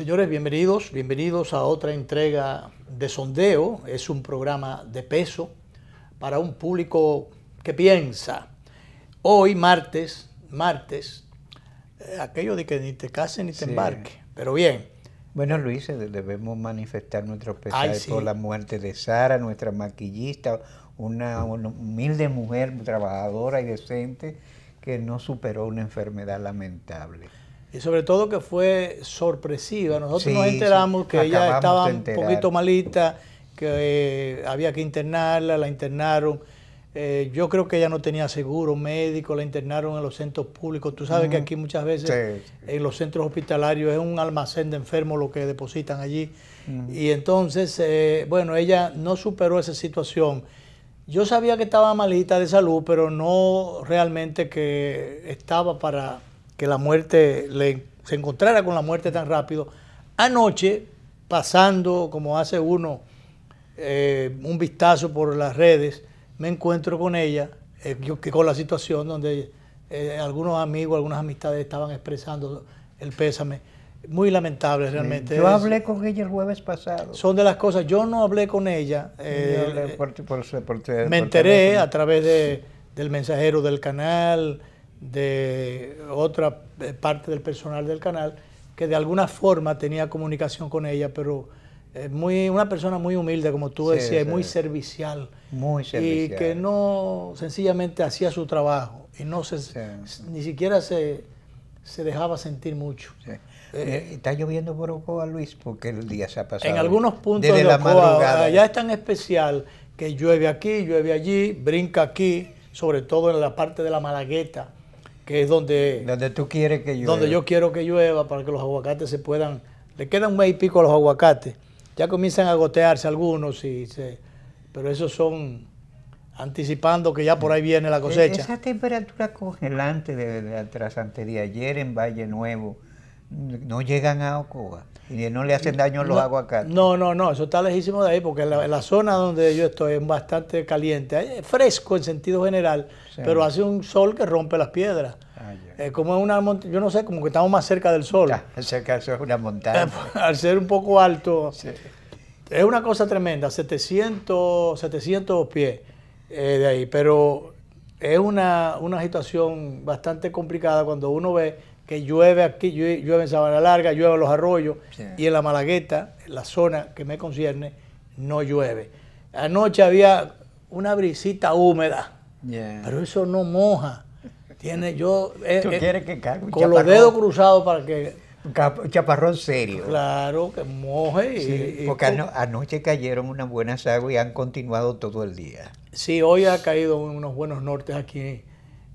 Señores, bienvenidos a otra entrega de Sondeo. Es un programa de peso para un público que piensa. Hoy, martes, aquello de que ni te cases ni te embarques, pero bien. Bueno, Luis, debemos manifestar nuestro pesar por la muerte de Sara, nuestra maquillista, una humilde mujer trabajadora y decente que no superó una enfermedad lamentable. Y sobre todo que fue sorpresiva. Nosotros nos enteramos que ella estaba un poquito malita, que había que internarla, la internaron. Yo creo que ella no tenía seguro médico, la internaron en los centros públicos. Tú sabes que aquí muchas veces en los centros hospitalarios es un almacén de enfermos lo que depositan allí. Y entonces, bueno, ella no superó esa situación. Yo sabía que estaba malita de salud, pero no realmente que estaba para que la muerte se encontrara con la muerte tan rápido. Anoche, pasando, como hace uno, un vistazo por las redes, me encuentro con ella, con la situación donde algunos amigos, algunas amistades estaban expresando el pésame. Muy lamentable realmente. Yo hablé con ella el jueves pasado. Son de las cosas, yo no hablé con ella. Me enteré a través del mensajero del canal, de otra parte del personal del canal, que de alguna forma tenía comunicación con ella, pero una persona muy humilde, como tú decías, muy servicial. Muy servicial. Y que no, sencillamente hacía su trabajo y no ni siquiera se dejaba sentir mucho. Está lloviendo por Ocoa, Luis, porque el día se ha pasado. En algunos puntos de la madrugada. Allá es tan especial que llueve aquí, llueve allí, brinca aquí, sobre todo en la parte de la Malagueta, que es donde tú quieres que llueva. Donde yo quiero que llueva para que los aguacates se puedan... Le queda un mes y pico a los aguacates. Ya comienzan a gotearse algunos, pero esos son anticipando que ya por ahí viene la cosecha. Esa temperatura congelante de la trasante de ayer en Valle Nuevo no llegan a Ocoa y no le hacen daño a los aguacates. No, eso está lejísimo de ahí, porque la zona donde yo estoy es bastante caliente, es fresco en sentido general, pero hace un sol que rompe las piedras. Como es una montaña, yo no sé, como que estamos más cerca del sol. Cerca es una montaña. Al ser un poco alto, es una cosa tremenda, 700 pies de ahí, pero es una situación bastante complicada cuando uno ve que llueve aquí, llueve en Sabana Larga, llueve en los arroyos, y en la Malagueta, en la zona que me concierne, no llueve. Anoche había una brisita húmeda, pero eso no moja. ¿Tú quieres que caiga un con chaparrón? Los dedos cruzados para que... Un chaparrón serio. Claro, que moje. Porque anoche cayeron unas buenas aguas y han continuado todo el día. Sí, hoy ha caído unos buenos nortes aquí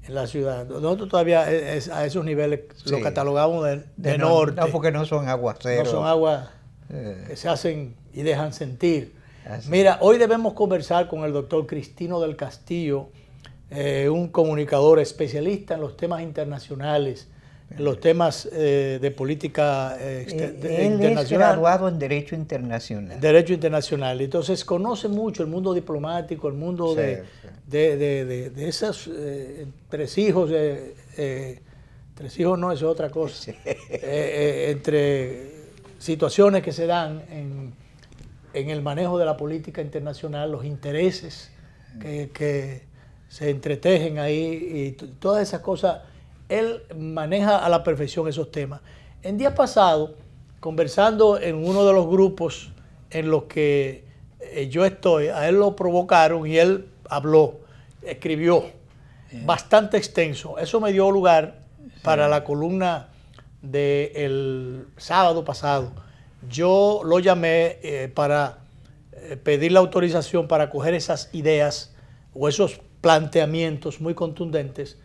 en la ciudad. Nosotros todavía a esos niveles lo catalogamos de norte. No, porque no son aguaceros. No son aguas que se hacen y dejan sentir. Mira, hoy debemos conversar con el doctor Cristino del Castillo, un comunicador especialista en los temas internacionales, en los temas de política internacional. Él es graduado en Derecho Internacional. Derecho Internacional. Entonces conoce mucho el mundo diplomático, el mundo de esos tres hijos, no, eso es otra cosa, entre situaciones que se dan en el manejo de la política internacional, los intereses que se entretejen ahí y todas esas cosas. Él maneja a la perfección esos temas. En días pasados, conversando en uno de los grupos en los que yo estoy, a él lo provocaron y él habló, escribió, bastante extenso. Eso me dio lugar para la columna del sábado pasado. Yo lo llamé para pedir la autorización para coger esas ideas o esos planteamientos muy contundentes,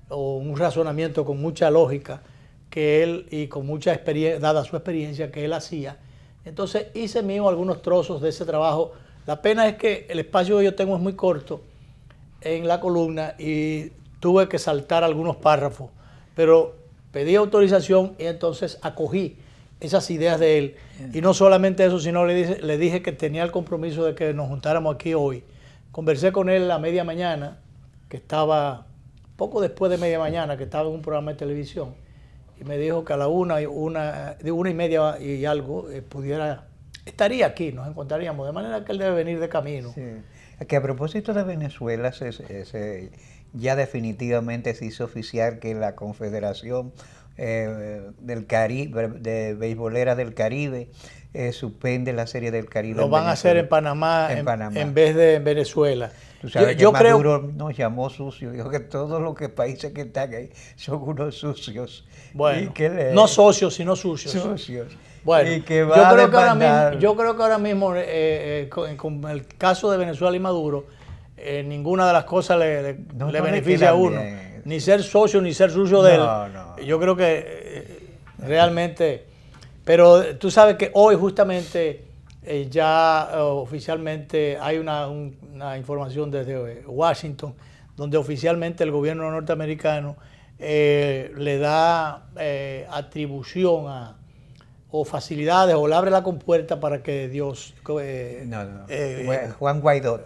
o un razonamiento con mucha lógica que él y con mucha experiencia, dada su experiencia que él hacía. Entonces hice mío algunos trozos de ese trabajo. La pena es que el espacio que yo tengo es muy corto en la columna y tuve que saltar algunos párrafos, pero pedí autorización y entonces acogí esas ideas de él. Y no solamente eso, sino le dije que tenía el compromiso de que nos juntáramos aquí hoy. Conversé con él a media mañana, que estaba... poco después de media mañana, que estaba en un programa de televisión, y me dijo que a la de 1:30 y algo, estaría aquí, nos encontraríamos, de manera que él debe venir de camino. Sí. Que a propósito de Venezuela, ya definitivamente se hizo oficial que la Confederación del Caribe, de Beisbolera del Caribe, suspende la Serie del Caribe. Lo van a hacer en Panamá, en vez de en Venezuela. Tú sabes que Maduro nos llamó sucio, dijo que todos los países que están ahí son unos sucios. Bueno, no socios, sino sucios. Sucios. Bueno, y que va yo creo que ahora mismo con el caso de Venezuela y Maduro, ninguna de las cosas le beneficia a uno. Bien. Ni ser socio, ni ser sucio de él. No. Yo creo que realmente... Pero tú sabes que hoy justamente ya oficialmente hay una información desde Washington, donde oficialmente el gobierno norteamericano le da atribución o facilidades, o le abre la compuerta para que Juan Guaidó.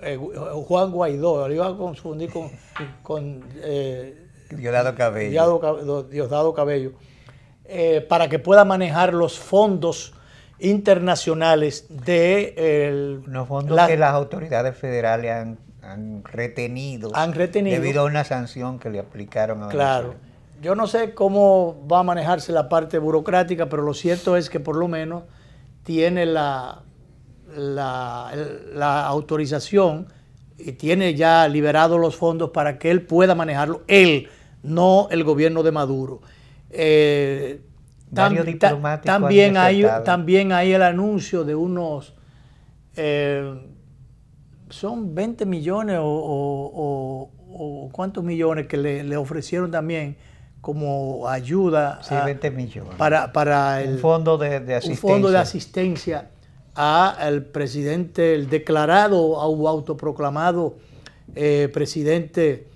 Juan Guaidó, lo iba a confundir con Diosdado Cabello. Diosdado Cabello, para que pueda manejar los fondos internacionales los fondos que las autoridades federales han retenido debido a una sanción que le aplicaron a Venezuela. Claro. Yo no sé cómo va a manejarse la parte burocrática, pero lo cierto es que por lo menos tiene la autorización y tiene ya liberados los fondos para que él pueda manejarlo, él, no el gobierno de Maduro. También hay el anuncio de unos, son 20 millones o cuántos millones que le ofrecieron también como ayuda, 20 millones para un fondo de asistencia. Un fondo de asistencia al presidente, el declarado o autoproclamado presidente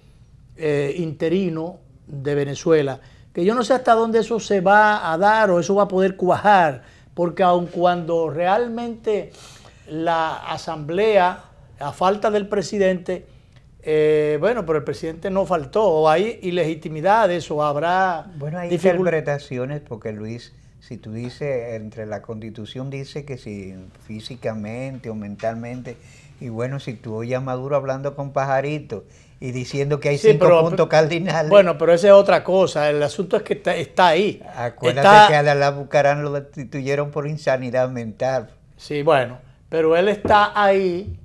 interino de Venezuela, que yo no sé hasta dónde eso se va a dar o eso va a poder cuajar, porque aun cuando realmente la asamblea, a falta del presidente, pero el presidente no faltó, o hay ilegitimidades, o habrá... Bueno, hay interpretaciones, porque Luis, si tú dices, entre la Constitución dice que si físicamente o mentalmente, y bueno, si tú oyes a Maduro hablando con pajaritos y diciendo que hay 5 puntos cardinales... Bueno, pero esa es otra cosa, el asunto es que está ahí. Acuérdate que a Alá Bucarán lo destituyeron por insanidad mental. Sí, bueno, pero él está ahí.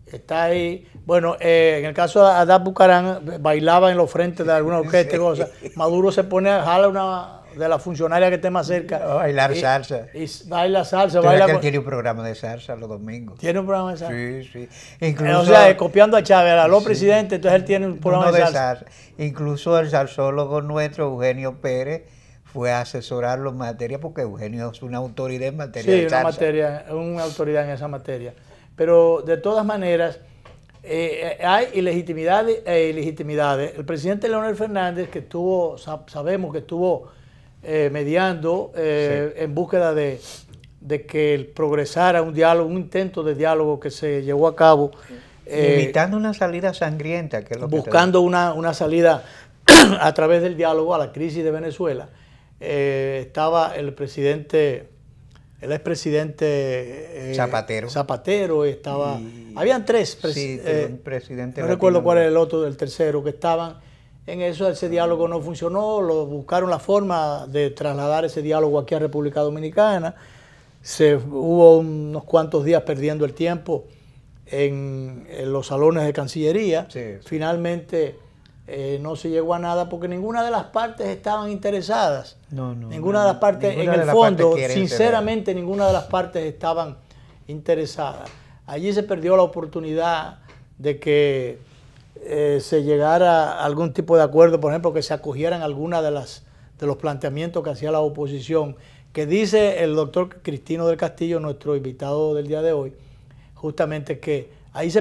Bueno, en el caso de Adán Bucarán, bailaba en los frentes de alguna orquesta y cosas. Maduro se pone a jalar una de las funcionarias que esté más cerca. Bailar salsa. Y baila salsa. Que él tiene un programa de salsa los domingos. ¿Tiene un programa de salsa? Sí. Incluso, o sea, copiando a Chávez, a los presidentes, entonces él tiene un programa de salsa. Incluso el salsólogo nuestro, Eugenio Pérez, fue a asesorarlo en materia, porque Eugenio es una autoridad en materia de salsa. Sí, una autoridad en esa materia. Pero de todas maneras, hay ilegitimidades e ilegitimidades. El presidente Leonel Fernández, que sabemos que estuvo mediando en búsqueda de que progresara un diálogo, un intento de diálogo que se llevó a cabo. Evitando una salida sangrienta. Que es lo buscando una salida a través del diálogo a la crisis de Venezuela. Estaba el expresidente Zapatero habían tres presidentes. No recuerdo cuál era el tercero, que estaban en eso. Ese diálogo no funcionó, buscaron la forma de trasladar ese diálogo aquí a República Dominicana. Hubo unos cuantos días perdiendo el tiempo en los salones de Cancillería. Finalmente no se llegó a nada porque ninguna de las partes estaban interesadas. Ninguna de las partes, en el fondo, sinceramente, ninguna de las partes estaban interesadas. Allí se perdió la oportunidad de que se llegara a algún tipo de acuerdo, por ejemplo, que se acogieran algunas de los planteamientos que hacía la oposición, que dice el doctor Cristino del Castillo, nuestro invitado del día de hoy, justamente que ahí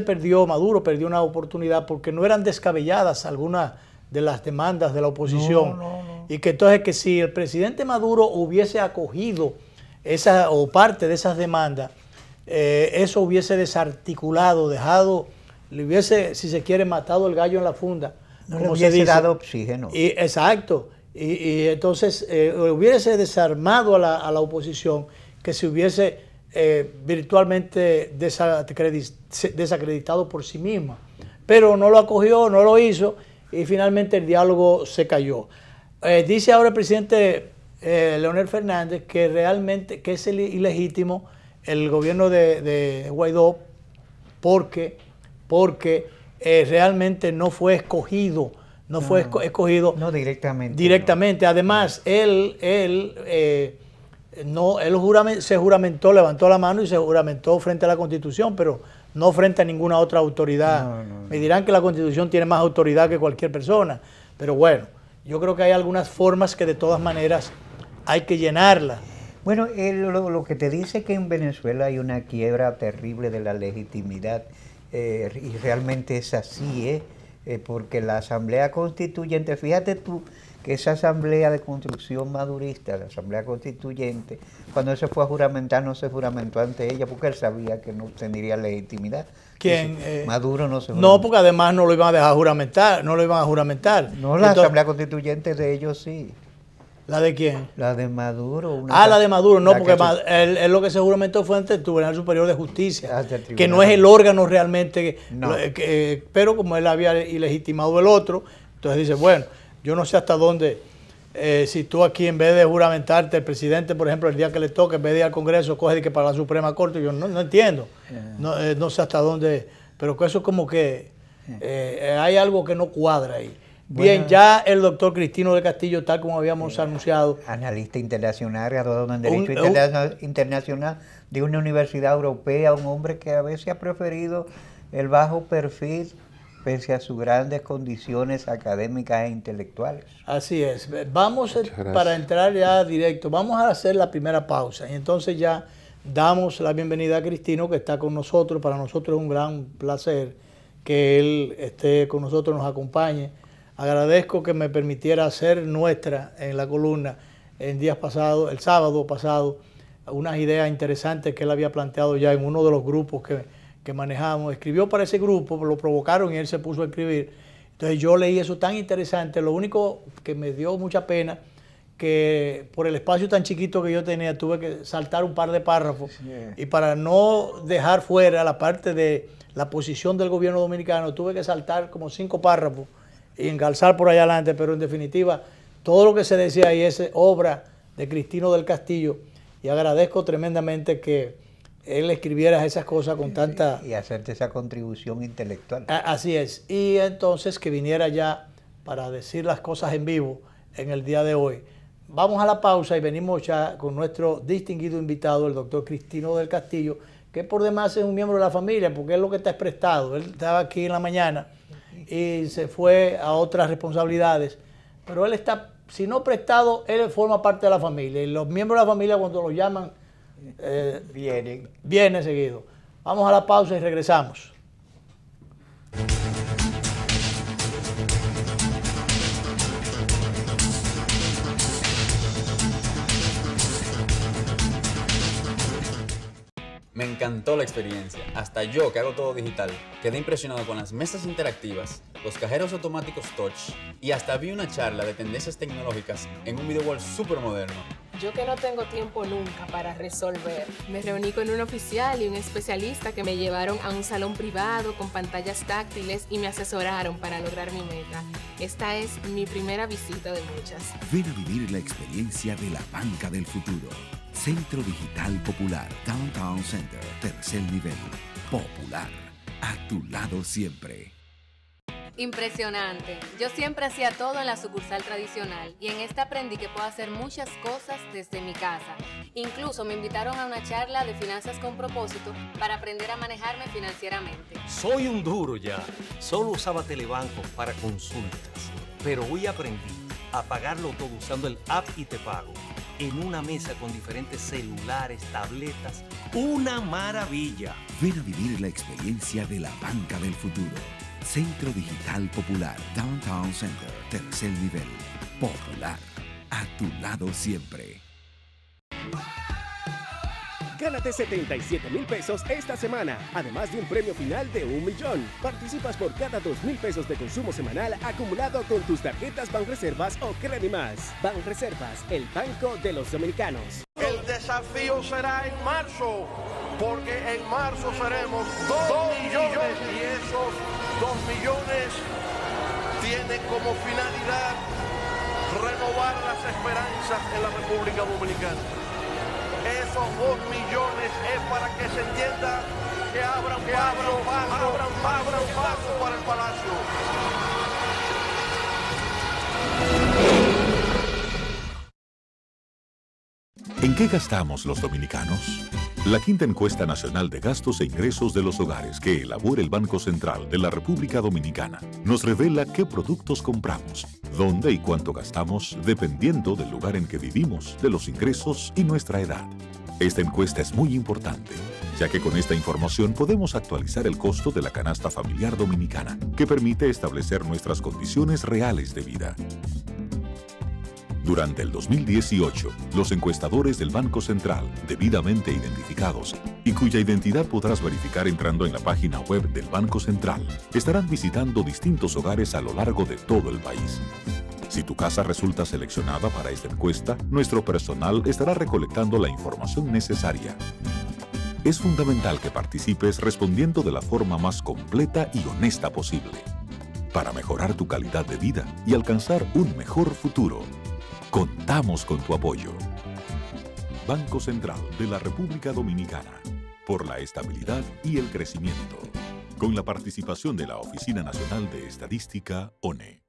Maduro perdió una oportunidad porque no eran descabelladas algunas de las demandas de la oposición. Y que entonces que si el presidente Maduro hubiese acogido parte de esas demandas, eso hubiese desarticulado, le hubiese, si se quiere, matado el gallo en la funda. No le hubiese dado oxígeno. Exacto. Y entonces hubiese desarmado a la oposición, que se hubiese virtualmente desacreditado por sí misma. Pero no lo acogió, no lo hizo, y finalmente el diálogo se cayó. Dice ahora el presidente Leonel Fernández que realmente que es ilegítimo el gobierno de Guaidó porque realmente no fue escogido. No fue escogido. No directamente. Directamente. No. Además, él se juramentó, levantó la mano y se juramentó frente a la Constitución, pero no frente a ninguna otra autoridad. Me dirán que la Constitución tiene más autoridad que cualquier persona, pero bueno, yo creo que hay algunas formas que de todas maneras hay que llenarlas. Bueno, lo que te dice que en Venezuela hay una quiebra terrible de la legitimidad, y realmente es así, porque la Asamblea Constituyente, fíjate tú, que esa Asamblea de Construcción Madurista, la Asamblea Constituyente, cuando él se fue a juramentar, no se juramentó ante ella porque él sabía que no tendría legitimidad. ¿Quién? Maduro no se juramentó. No, porque además no lo iban a dejar juramentar, no lo iban a juramentar. No, la Asamblea Constituyente de ellos sí. ¿La de quién? La de Maduro. La de Maduro, no, porque él lo que se juramentó fue ante el Tribunal Superior de Justicia, que no es el órgano realmente, no. Pero como él había ilegitimado el otro, entonces dice, bueno, yo no sé hasta dónde, si tú aquí en vez de juramentarte, el presidente, por ejemplo, el día que le toque, en vez de ir al Congreso, coge que para la Suprema Corte, yo no entiendo, no sé hasta dónde, pero que eso es como que hay algo que no cuadra ahí. Bien, bueno, ya el doctor Cristino del Castillo, tal como habíamos anunciado. Analista internacional, graduado en Derecho Internacional de una universidad europea, un hombre que a veces ha preferido el bajo perfil pese a sus grandes condiciones académicas e intelectuales. Así es. Vamos, para entrar ya directo, vamos a hacer la primera pausa y entonces ya damos la bienvenida a Cristino, que está con nosotros. Para nosotros es un gran placer que él esté con nosotros, nos acompañe. Agradezco que me permitiera hacer nuestra en la columna en días pasados, el sábado pasado, unas ideas interesantes que él había planteado ya en uno de los grupos que manejamos. Escribió para ese grupo, lo provocaron y él se puso a escribir. Entonces yo leí eso tan interesante. Lo único que me dio mucha pena, que por el espacio tan chiquito que yo tenía, tuve que saltar un par de párrafos. Y para no dejar fuera la parte de la posición del gobierno dominicano, tuve que saltar como 5 párrafos y engalzar por allá adelante, pero en definitiva, todo lo que se decía ahí es obra de Cristino del Castillo, y agradezco tremendamente que él escribiera esas cosas con tanta... Y hacerte esa contribución intelectual. Así es, y entonces que viniera ya para decir las cosas en vivo en el día de hoy. Vamos a la pausa y venimos ya con nuestro distinguido invitado, el doctor Cristino del Castillo, que por demás es un miembro de la familia, porque es lo que está prestado. Él estaba aquí en la mañana y se fue a otras responsabilidades, pero él está, si no prestado, él forma parte de la familia, y los miembros de la familia cuando lo llaman viene seguido. Vamos a la pausa y regresamos. Me encantó la experiencia. Hasta yo, que hago todo digital, quedé impresionado con las mesas interactivas, los cajeros automáticos touch y hasta vi una charla de tendencias tecnológicas en un video wall súper moderno. Yo que no tengo tiempo nunca para resolver, me reuní con un oficial y un especialista que me llevaron a un salón privado con pantallas táctiles y me asesoraron para lograr mi meta. Esta es mi primera visita de muchas. Ven a vivir la experiencia de la banca del futuro. Centro Digital Popular, Downtown Center, tercer nivel. Popular, a tu lado siempre. Impresionante. Yo siempre hacía todo en la sucursal tradicional y en esta aprendí que puedo hacer muchas cosas desde mi casa. Incluso me invitaron a una charla de finanzas con propósito para aprender a manejarme financieramente. Soy un duro ya. Solo usaba Telebanco para consultas, pero hoy aprendí a pagarlo todo usando el app y te pago. En una mesa con diferentes celulares, tabletas. ¡Una maravilla! Ven a vivir la experiencia de la banca del futuro. Centro Digital Popular, Downtown Center, tercer nivel. Popular, a tu lado siempre. Gánate 77,000 pesos esta semana, además de un premio final de 1 millón. Participas por cada 2,000 pesos de consumo semanal acumulado con tus tarjetas Banreservas o Credimás. Banreservas, el banco de los dominicanos. El desafío será en marzo, porque en marzo seremos 2 millones y esos 2 millones tienen como finalidad renovar las esperanzas en la República Dominicana. Esos 2 millones es para que se entienda que abran paso para el Palacio. ¿En qué gastamos los dominicanos? La quinta encuesta nacional de gastos e ingresos de los hogares que elabora el Banco Central de la República Dominicana nos revela qué productos compramos, dónde y cuánto gastamos dependiendo del lugar en que vivimos, de los ingresos y nuestra edad. Esta encuesta es muy importante, ya que con esta información podemos actualizar el costo de la canasta familiar dominicana, que permite establecer nuestras condiciones reales de vida. Durante el 2018, los encuestadores del Banco Central, debidamente identificados y cuya identidad podrás verificar entrando en la página web del Banco Central, estarán visitando distintos hogares a lo largo de todo el país. Si tu casa resulta seleccionada para esta encuesta, nuestro personal estará recolectando la información necesaria. Es fundamental que participes respondiendo de la forma más completa y honesta posible, para mejorar tu calidad de vida y alcanzar un mejor futuro. Contamos con tu apoyo. Banco Central de la República Dominicana, por la estabilidad y el crecimiento, con la participación de la Oficina Nacional de Estadística, ONE.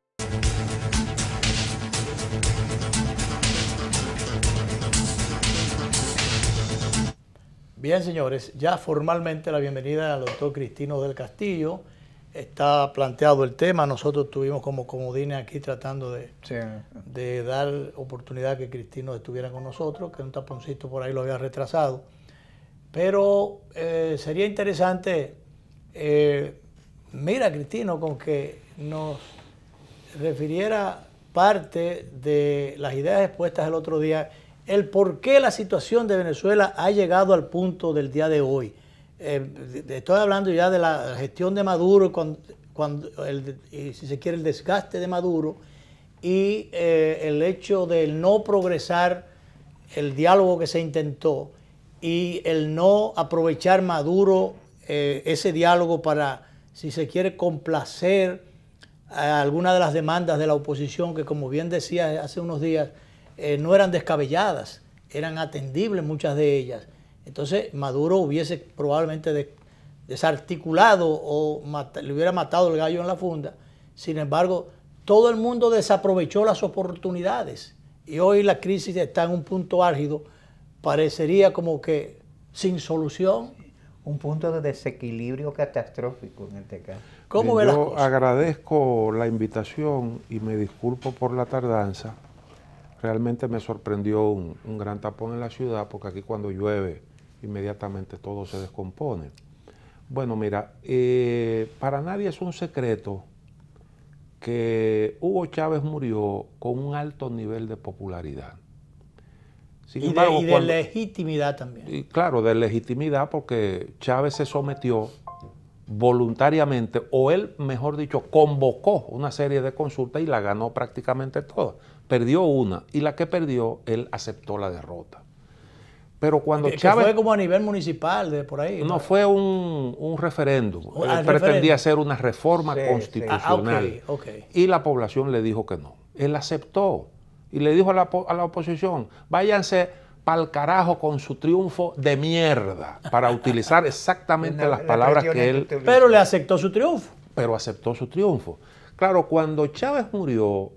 Bien, señores, ya formalmente la bienvenida al doctor Cristino del Castillo. Está planteado el tema, nosotros estuvimos como comodines aquí tratando de dar oportunidad que Cristino estuviera con nosotros, que un taponcito por ahí lo había retrasado. Pero sería interesante, mira Cristino, con que nos refiriera parte de las ideas expuestas el otro día, el por qué la situación de Venezuela ha llegado al punto del día de hoy. Estoy hablando ya de la gestión de Maduro, y si se quiere el desgaste de Maduro y el hecho de no progresar el diálogo que se intentó y el no aprovechar Maduro ese diálogo para, si se quiere, complacer a algunas de las demandas de la oposición que, como bien decía hace unos días, no eran descabelladas, eran atendibles muchas de ellas. Entonces Maduro hubiese probablemente desarticulado o le hubiera matado el gallo en la funda. Sin embargo, todo el mundo desaprovechó las oportunidades y hoy la crisis está en un punto álgido, parecería como que sin solución. Un punto de desequilibrio catastrófico en este caso. ¿Cómo ve las cosas? Yo agradezco la invitación y me disculpo por la tardanza. Realmente me sorprendió un gran tapón en la ciudad, porque aquí cuando llueve inmediatamente todo se descompone. Bueno, mira, para nadie es un secreto que Hugo Chávez murió con un alto nivel de popularidad. Sin embargo, de legitimidad también. Y claro, de legitimidad, porque Chávez se sometió voluntariamente, o él, mejor dicho, convocó una serie de consultas y la ganó prácticamente todas. Perdió una, y la que perdió, él aceptó la derrota. Pero cuando Chávez... fue como a nivel municipal, de por ahí. No, fue un referéndum. Él pretendía hacer una reforma constitucional. Okay. Y la población le dijo que no. Él aceptó. Y le dijo a la oposición, váyanse pa'l carajo con su triunfo de mierda, para utilizar exactamente las palabras que él... Pero le aceptó su triunfo. Pero aceptó su triunfo. Claro, cuando Chávez murió,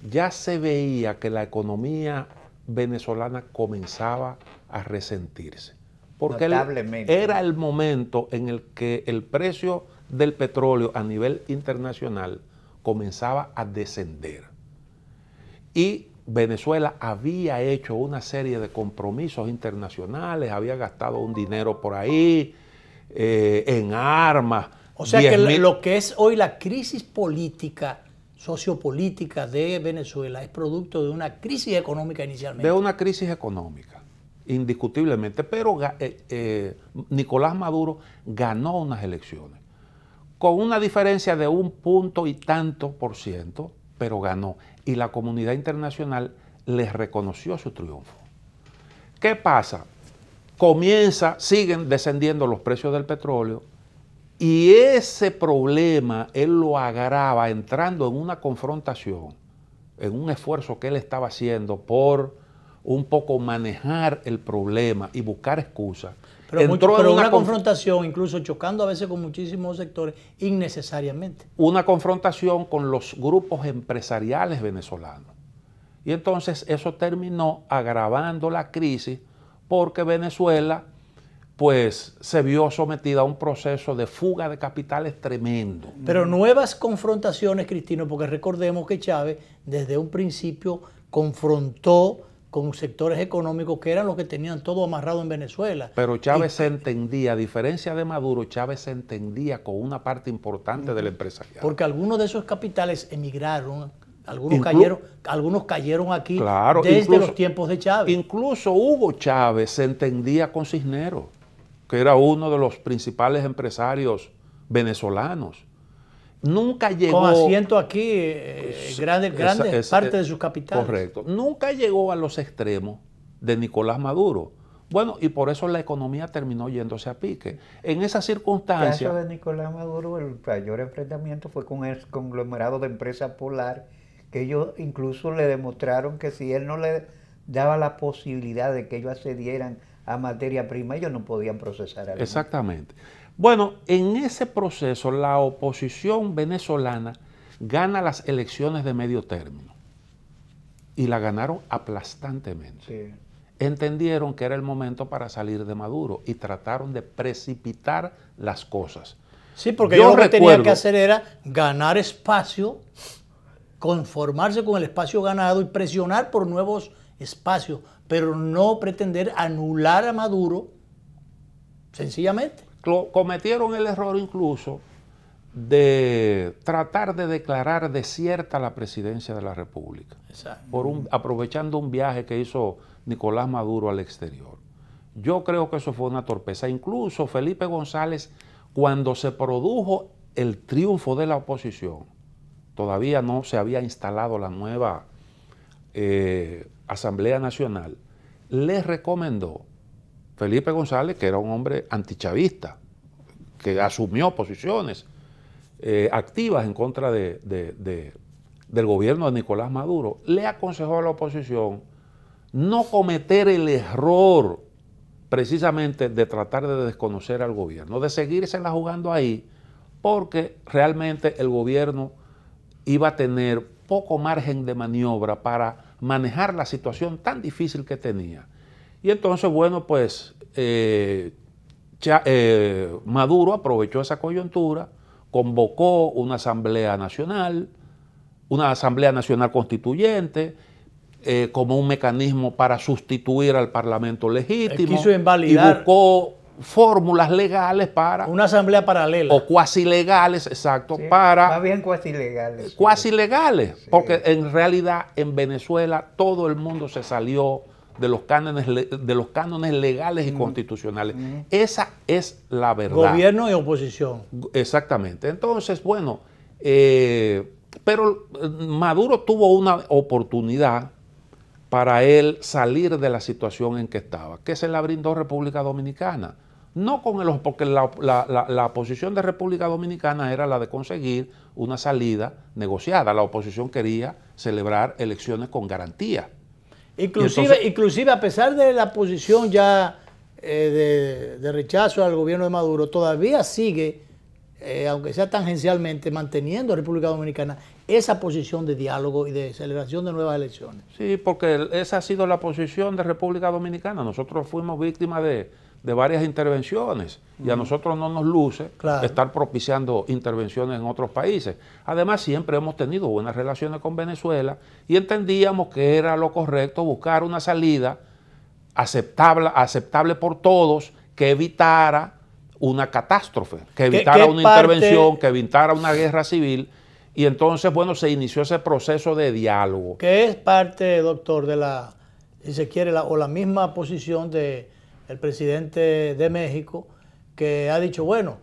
ya se veía que la economía venezolana comenzaba a resentirse. Porque era el momento en el que el precio del petróleo a nivel internacional comenzaba a descender. Y Venezuela había hecho una serie de compromisos internacionales, había gastado un dinero por ahí, en armas. O sea que lo que es hoy la crisis política, sociopolítica de Venezuela es producto de una crisis económica inicialmente. De una crisis económica. indiscutiblemente, pero Nicolás Maduro ganó unas elecciones con una diferencia de 1 punto y tanto por ciento, pero ganó. Y la comunidad internacional les reconoció su triunfo. ¿Qué pasa? Siguen descendiendo los precios del petróleo y ese problema él lo agrava entrando en una confrontación, en un esfuerzo que él estaba haciendo por un poco manejar el problema y buscar excusas. Pero una confrontación, incluso chocando a veces con muchísimos sectores, innecesariamente. Una confrontación con los grupos empresariales venezolanos. Y entonces eso terminó agravando la crisis porque Venezuela pues se vio sometida a un proceso de fuga de capitales tremendo. Pero nuevas confrontaciones, Cristino, porque recordemos que Chávez desde un principio confrontó con sectores económicos que eran los que tenían todo amarrado en Venezuela. Pero Chávez se entendía, a diferencia de Maduro, Chávez se entendía con una parte importante del empresariado. Porque algunos de esos capitales emigraron, algunos cayeron aquí desde los tiempos de Chávez. Incluso Hugo Chávez se entendía con Cisneros, que era uno de los principales empresarios venezolanos. Nunca llegó... Con asiento aquí, grande parte de sus capitales. Correcto. Nunca llegó a los extremos de Nicolás Maduro. Bueno, y por eso la economía terminó yéndose a pique. En esas circunstancias... En el caso de Nicolás Maduro, el mayor enfrentamiento fue con el conglomerado de Empresa Polar, que ellos incluso le demostraron que si él no le daba la posibilidad de que ellos accedieran a materia prima, ellos no podían procesar algo. Exactamente. Bueno, en ese proceso la oposición venezolana gana las elecciones de medio término y la ganaron aplastantemente. Sí. Entendieron que era el momento para salir de Maduro y trataron de precipitar las cosas. Sí, porque yo lo que tenían que hacer era ganar espacio, conformarse con el espacio ganado y presionar por nuevos espacios, pero no pretender anular a Maduro sencillamente. Cometieron el error incluso de tratar de declarar desierta la presidencia de la República, aprovechando un viaje que hizo Nicolás Maduro al exterior. Yo creo que eso fue una torpeza. Incluso Felipe González, cuando se produjo el triunfo de la oposición, todavía no se había instalado la nueva Asamblea Nacional, le recomendó Felipe González, que era un hombre antichavista, que asumió posiciones activas en contra del gobierno de Nicolás Maduro, le aconsejó a la oposición no cometer el error precisamente de tratar de desconocer al gobierno, de seguírsela jugando ahí, porque realmente el gobierno iba a tener poco margen de maniobra para manejar la situación tan difícil que tenía. Y entonces, bueno, pues Maduro aprovechó esa coyuntura, convocó una Asamblea Nacional Constituyente, como un mecanismo para sustituir al Parlamento legítimo. Quiso invalidar. Y buscó fórmulas legales para... Una asamblea paralela. O cuasi legales, exacto, Sí, para... más bien cuasi legales. Cuasi legales, sí. Porque en realidad en Venezuela todo el mundo se salió de los cánones legales y constitucionales. Esa es la verdad. Gobierno y oposición. Exactamente. Entonces, bueno, pero Maduro tuvo una oportunidad para él salir de la situación en que estaba, que se la brindó República Dominicana. No con porque la posición de República Dominicana era la de conseguir una salida negociada. La oposición quería celebrar elecciones con garantía. Inclusive a pesar de la posición ya de rechazo al gobierno de Maduro, todavía sigue, aunque sea tangencialmente, manteniendo a República Dominicana esa posición de diálogo y de celebración de nuevas elecciones. Sí, porque esa ha sido la posición de República Dominicana. Nosotros fuimos víctimas de varias intervenciones y a nosotros no nos luce estar propiciando intervenciones en otros países. Además, siempre hemos tenido buenas relaciones con Venezuela y entendíamos que era lo correcto buscar una salida aceptable por todos, que evitara una catástrofe, que evitara una intervención, que evitara una guerra civil. Y entonces, bueno, se inició ese proceso de diálogo. Que es parte, doctor, de si se quiere, o la misma posición del presidente de México, que ha dicho, bueno,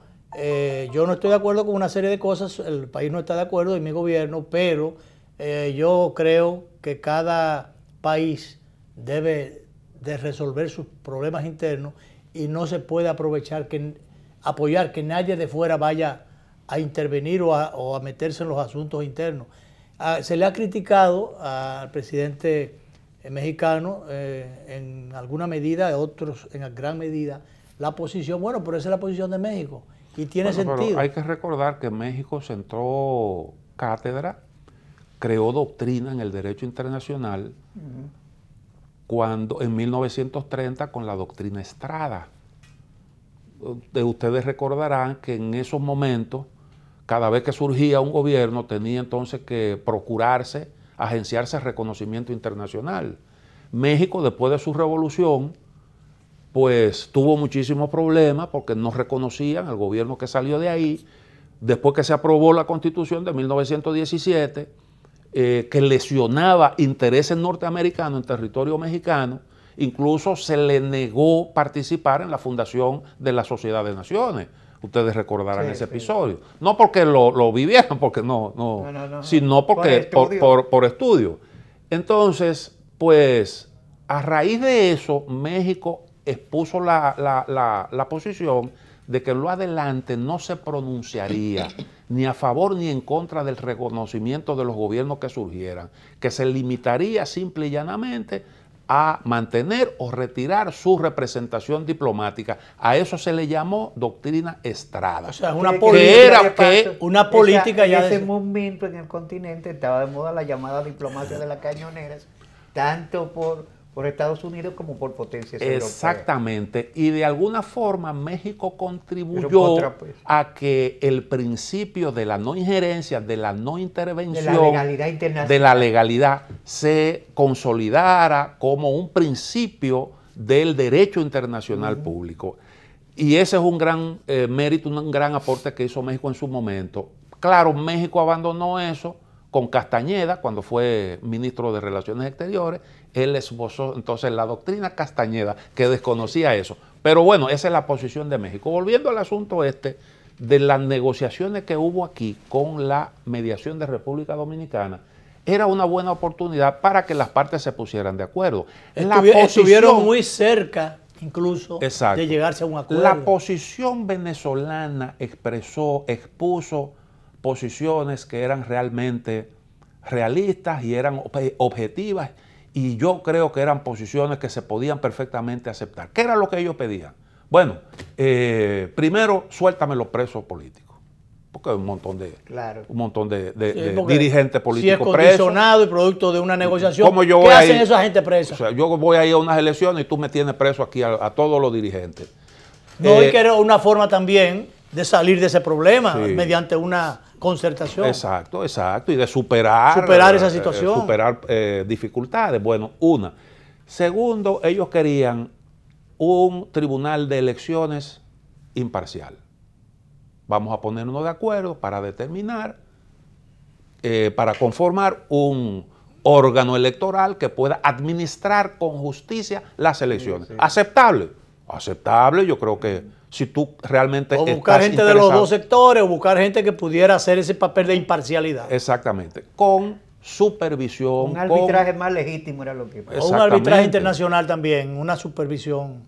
yo no estoy de acuerdo con una serie de cosas, el país no está de acuerdo y mi gobierno, pero yo creo que cada país debe de resolver sus problemas internos y no se puede apoyar que nadie de fuera vaya a intervenir o a meterse en los asuntos internos. Se le ha criticado al presidente mexicano en alguna medida, otros en gran medida, la posición, bueno, pero esa es la posición de México y tiene sentido. Pero hay que recordar que México sentó cátedra, creó doctrina en el derecho internacional cuando en 1930 con la doctrina Estrada. Ustedes recordarán que en esos momentos, cada vez que surgía un gobierno, tenía entonces que procurarse, agenciarse reconocimiento internacional. México, después de su revolución, pues tuvo muchísimos problemas porque no reconocían al gobierno que salió de ahí. Después que se aprobó la Constitución de 1917, que lesionaba intereses norteamericanos en territorio mexicano, incluso se le negó participar en la fundación de la Sociedad de Naciones. Ustedes recordarán ese episodio. No porque lo vivieran, porque no, sino porque por estudio. Entonces, pues, a raíz de eso, México expuso la posición de que en lo adelante no se pronunciaría ni a favor ni en contra del reconocimiento de los gobiernos que surgieran, que se limitaría simple y llanamente a mantener o retirar su representación diplomática. A eso se le llamó doctrina Estrada. O sea, una política ya en ese momento en el continente estaba de moda la llamada diplomacia de las cañoneras, tanto por Estados Unidos como por potencias europeas. Exactamente. Y de alguna forma México contribuyó a que el principio de la no injerencia, de la no intervención, de la legalidad internacional, de la legalidad, se consolidara como un principio del derecho internacional público. Y ese es un gran mérito, un gran aporte que hizo México en su momento. Claro, México abandonó eso con Castañeda, cuando fue ministro de Relaciones Exteriores. Él esbozó entonces la doctrina Castañeda, que desconocía eso. Pero bueno, esa es la posición de México. Volviendo al asunto de las negociaciones que hubo aquí con la mediación de República Dominicana, era una buena oportunidad para que las partes se pusieran de acuerdo. Estuvieron muy cerca incluso de llegarse a un acuerdo. La posición venezolana expuso posiciones que eran realmente realistas y eran objetivas, y yo creo que eran posiciones que se podían perfectamente aceptar. ¿Qué era lo que ellos pedían? Bueno, primero, suéltame los presos políticos, porque hay un montón de dirigentes políticos presos. Si es condicionado y producto de una negociación, ¿qué hacen esos agentes presos? O sea, yo voy a ir a unas elecciones y tú me tienes preso aquí a todos los dirigentes. No, y que era una forma también de salir de ese problema mediante una concertación. Exacto, y de superar esa situación. Superar dificultades. Bueno, una. Segundo, ellos querían un tribunal de elecciones imparcial. Vamos a ponernos de acuerdo para determinar, para conformar un órgano electoral que pueda administrar con justicia las elecciones. ¿Aceptable? Aceptable, yo creo que si tú realmente o buscar gente de los dos sectores, o buscar gente que pudiera hacer ese papel de imparcialidad. Exactamente, con supervisión. Un arbitraje más legítimo era lo que pasó. O un arbitraje internacional también, una supervisión.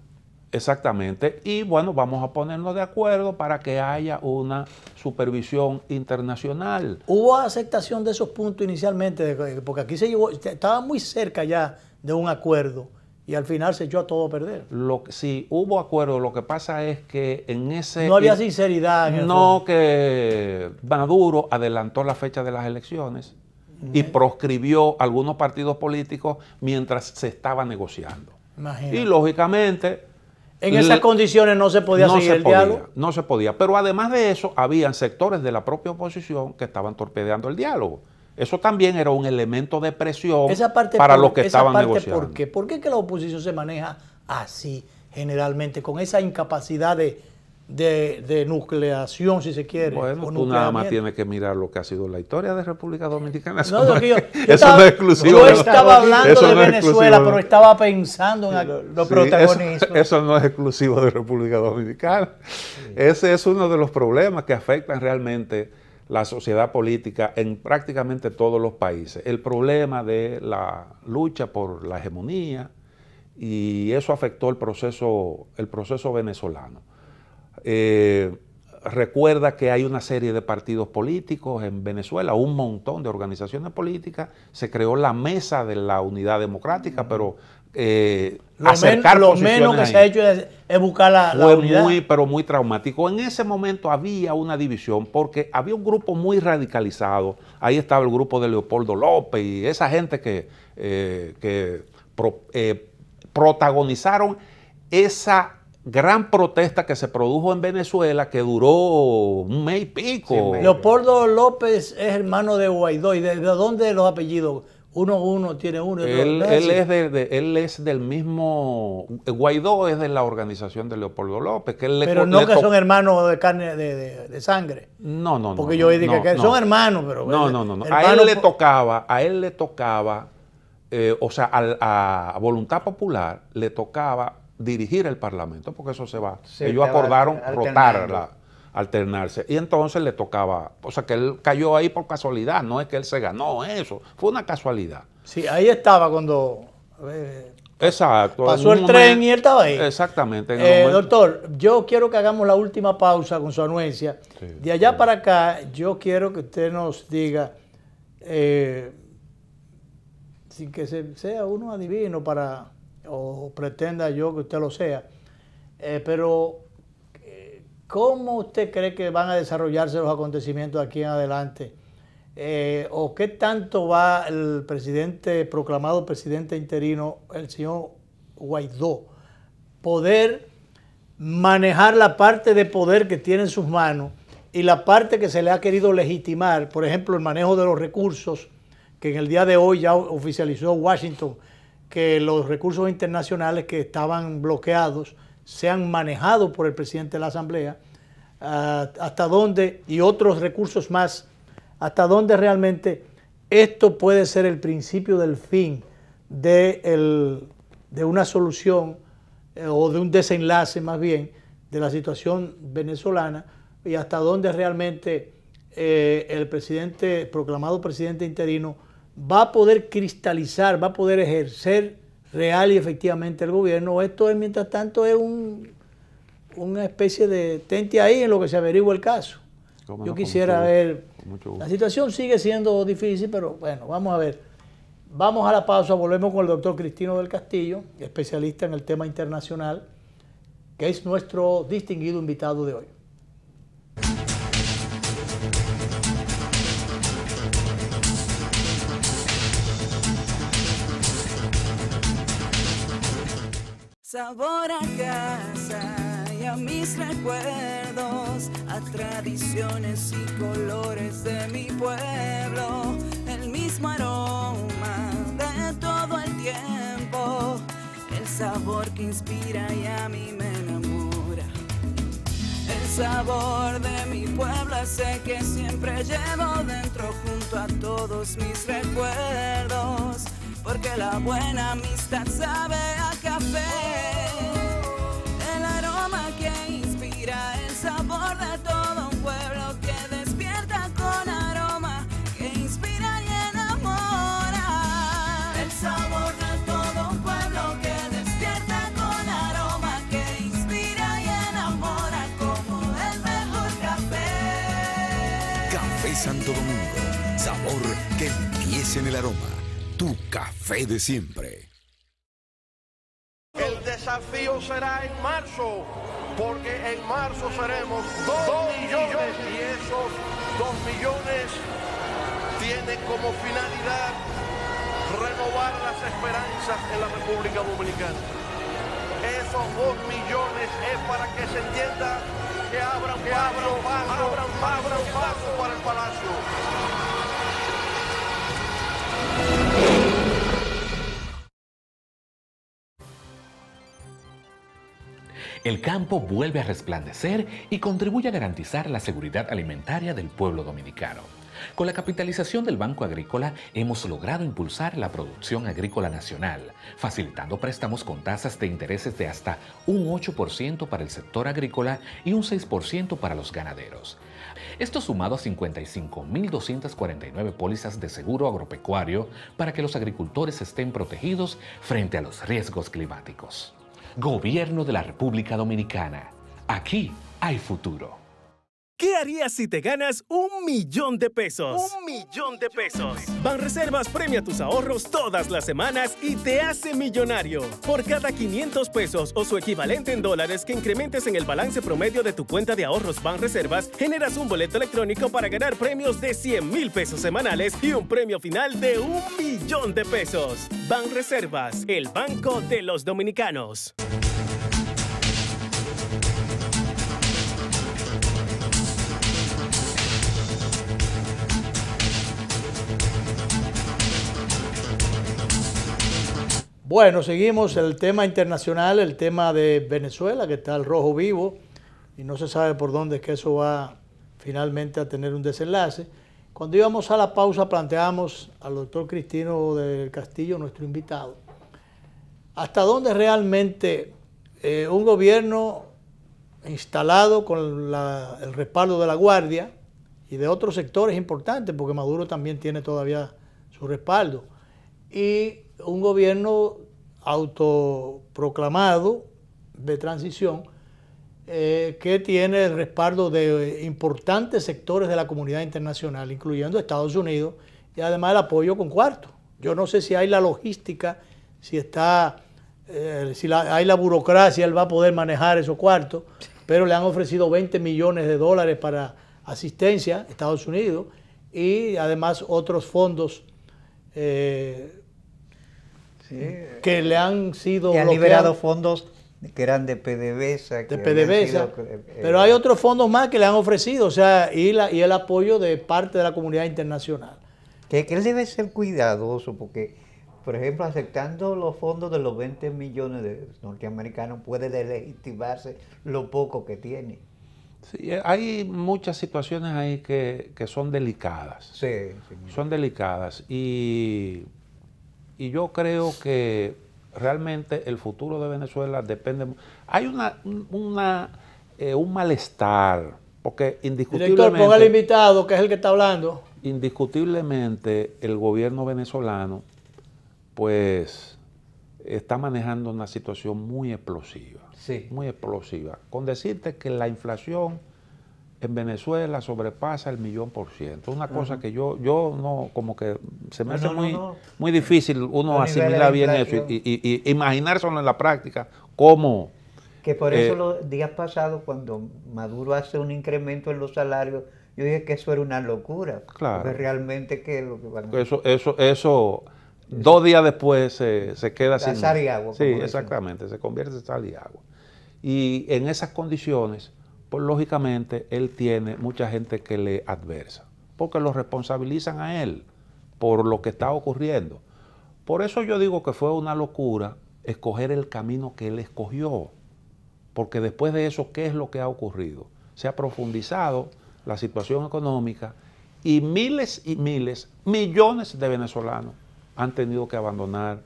Exactamente, y bueno, vamos a ponernos de acuerdo para que haya una supervisión internacional. ¿Hubo aceptación de esos puntos inicialmente? Porque aquí estaba muy cerca ya de un acuerdo. Y al final se echó a todo a perder. Sí, hubo acuerdo. Lo que pasa es que en ese... No había sinceridad. Que Maduro adelantó la fecha de las elecciones y proscribió algunos partidos políticos mientras se estaba negociando. Imagínate. Y lógicamente... En esas condiciones no se podía seguir el diálogo. No se podía. Pero además de eso, habían sectores de la propia oposición que estaban torpedeando el diálogo. Eso también era un elemento de presión para los que estaban negociando. ¿Por qué? ¿Por qué que la oposición se maneja así generalmente, con esa incapacidad de de nucleación, si se quiere. Bueno, tú nada más tienes que mirar lo que ha sido la historia de República Dominicana. Eso no, no es exclusivo. Yo estaba hablando de Venezuela, pero estaba pensando en los protagonistas. Eso no es exclusivo de República Dominicana. Sí. Ese es uno de los problemas que afectan realmente la sociedad política en prácticamente todos los países. El problema de la lucha por la hegemonía, y eso afectó el proceso venezolano. Recuerda que hay una serie de partidos políticos en Venezuela, un montón de organizaciones políticas, se creó la Mesa de la Unidad Democrática, pero lo menos que se ha hecho es buscar la unidad. Pero muy traumático. En ese momento había una división porque había un grupo muy radicalizado. Ahí estaba el grupo de Leopoldo López y esa gente que protagonizaron esa gran protesta que se produjo en Venezuela, que duró un mes y pico. Sí, Leopoldo López es hermano de Guaidó. ¿Y de dónde los apellidos? Uno tiene uno. Él es del mismo. Guaidó es de la organización de Leopoldo López. Pero no que son hermanos de carne, de sangre. No. Porque yo dije que son hermanos, pero. No. A él le tocaba, o sea, a Voluntad Popular le tocaba dirigir el Parlamento, porque eso se va. Sí, ellos acordaron alternarse. Y entonces le tocaba, o sea que él cayó ahí por casualidad, no es que él se ganó eso, fue una casualidad. Sí, ahí estaba cuando exacto, pasó el tren y él estaba ahí. Exactamente. Doctor, yo quiero que hagamos la última pausa con su anuencia. Sí, de allá para acá, yo quiero que usted nos diga, sin que sea uno adivino o pretenda yo que usted lo sea, pero ¿cómo usted cree que van a desarrollarse los acontecimientos de aquí en adelante? ¿O qué tanto va el proclamado presidente interino, el señor Guaidó, poder manejar la parte de poder que tiene en sus manos y la parte que se le ha querido legitimar? Por ejemplo, el manejo de los recursos, que en el día de hoy ya oficializó Washington que los recursos internacionales que estaban bloqueados sean manejados por el presidente de la Asamblea, hasta dónde, y otros recursos más, hasta dónde realmente esto puede ser el principio del fin de una solución o de un desenlace más bien de la situación venezolana, y hasta dónde realmente el proclamado presidente interino va a poder cristalizar, va a poder ejercer real y efectivamente el gobierno. Esto es, mientras tanto, es una especie de tente ahí en lo que se averigua el caso. Yo quisiera ver, la situación sigue siendo difícil, pero bueno, vamos a ver. Vamos a la pausa, volvemos con el doctor Cristino del Castillo, especialista en el tema internacional, que es nuestro distinguido invitado de hoy. Sabor a casa y a mis recuerdos, a tradiciones y colores de mi pueblo, el mismo aroma de todo el tiempo, el sabor que inspira y a mí me enamora. El sabor de mi pueblo ese que siempre llevo dentro junto a todos mis recuerdos, porque la buena amistad sabe a café. El aroma que inspira, el sabor de todo un pueblo que despierta con aroma, que inspira y enamora. El sabor de todo un pueblo que despierta con aroma, que inspira y enamora como el mejor café. Café Santo Domingo, sabor que empieza en el aroma. Tu café de siempre. El desafío será en marzo, porque en marzo seremos 2 millones y esos 2 millones tienen como finalidad renovar las esperanzas en la República Dominicana. Esos 2 millones es para que se entienda que abran paso para el Palacio. el campo vuelve a resplandecer y contribuye a garantizar la seguridad alimentaria del pueblo dominicano. Con la capitalización del Banco Agrícola hemos logrado impulsar la producción agrícola nacional, facilitando préstamos con tasas de intereses de hasta un 8% para el sector agrícola y un 6% para los ganaderos. Esto sumado a 55.249 pólizas de seguro agropecuario para que los agricultores estén protegidos frente a los riesgos climáticos. Gobierno de la República Dominicana. Aquí hay futuro. ¿Qué harías si te ganas $1.000.000? $1.000.000. Banreservas premia tus ahorros todas las semanas y te hace millonario. Por cada 500 pesos o su equivalente en dólares que incrementes en el balance promedio de tu cuenta de ahorros Banreservas, generas un boleto electrónico para ganar premios de 100,000 pesos semanales y un premio final de $1.000.000. Banreservas, el banco de los dominicanos. Bueno, seguimos el tema internacional, el tema de Venezuela, que está al rojo vivo y no se sabe por dónde es que eso va finalmente a tener un desenlace. Cuando íbamos a la pausa planteamos al doctor Cristino del Castillo, nuestro invitado, hasta dónde realmente un gobierno instalado con el respaldo de la Guardia y de otros sectores importantes, porque Maduro también tiene todavía su respaldo, y un gobierno autoproclamado de transición que tiene el respaldo de importantes sectores de la comunidad internacional, incluyendo Estados Unidos, y además el apoyo con cuarto. Yo no sé si hay la logística, si hay la burocracia, él va a poder manejar esos cuartos, pero le han ofrecido $20 millones para asistencia a Estados Unidos y además otros fondos que le han sido bloqueados. Han liberado fondos que eran de PDVSA. Pero hay otros fondos más que le han ofrecido, o sea, y el apoyo de parte de la comunidad internacional. Que él debe ser cuidadoso porque, por ejemplo, aceptando los fondos de los 20 millones de norteamericanos puede deslegitimarse lo poco que tiene. Sí, hay muchas situaciones ahí que son delicadas. Sí. Son delicadas y yo creo que realmente el futuro de Venezuela depende. Hay un malestar, porque indiscutiblemente... Director, ponga al invitado, que es el que está hablando. Indiscutiblemente el gobierno venezolano, pues, está manejando una situación muy explosiva. Sí. Muy explosiva. Con decirte que la inflación en Venezuela sobrepasa el 1.000.000%. Una cosa que yo no, como que se me hace muy difícil uno asimilar bien eso y imaginárselo en la práctica cómo... Que por eso los días pasados, cuando Maduro hace un incremento en los salarios, yo dije que eso era una locura. Claro. Porque realmente que lo que van a... Eso 2 días después se queda sin... Sal y agua. Sí, exactamente, se convierte en sal y agua. Y en esas condiciones, pues lógicamente él tiene mucha gente que le adversa, porque lo responsabilizan a él por lo que está ocurriendo. Por eso yo digo que fue una locura escoger el camino que él escogió, porque después de eso, ¿qué es lo que ha ocurrido? Se ha profundizado la situación económica y miles, millones de venezolanos han tenido que abandonar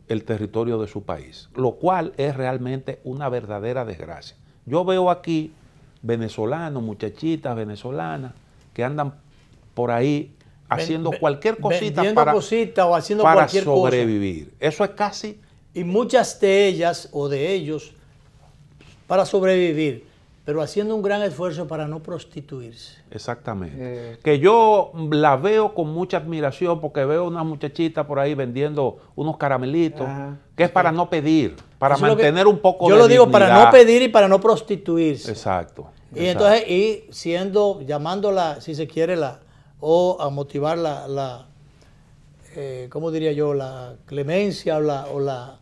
el territorio de su país, lo cual es realmente una verdadera desgracia. Yo veo aquí venezolanos, muchachitas venezolanas, que andan por ahí haciendo cualquier cosita para sobrevivir. Eso es casi... Y muchas de ellas o de ellos para sobrevivir, pero haciendo un gran esfuerzo para no prostituirse. Exactamente. Que yo la veo con mucha admiración porque veo una muchachita por ahí vendiendo unos caramelitos, que es para no pedir, para mantener un poco de dignidad. Yo lo digo para no pedir y para no prostituirse. Exacto. Y entonces, llamándola, si se quiere, o a motivar ¿cómo diría yo? La clemencia o la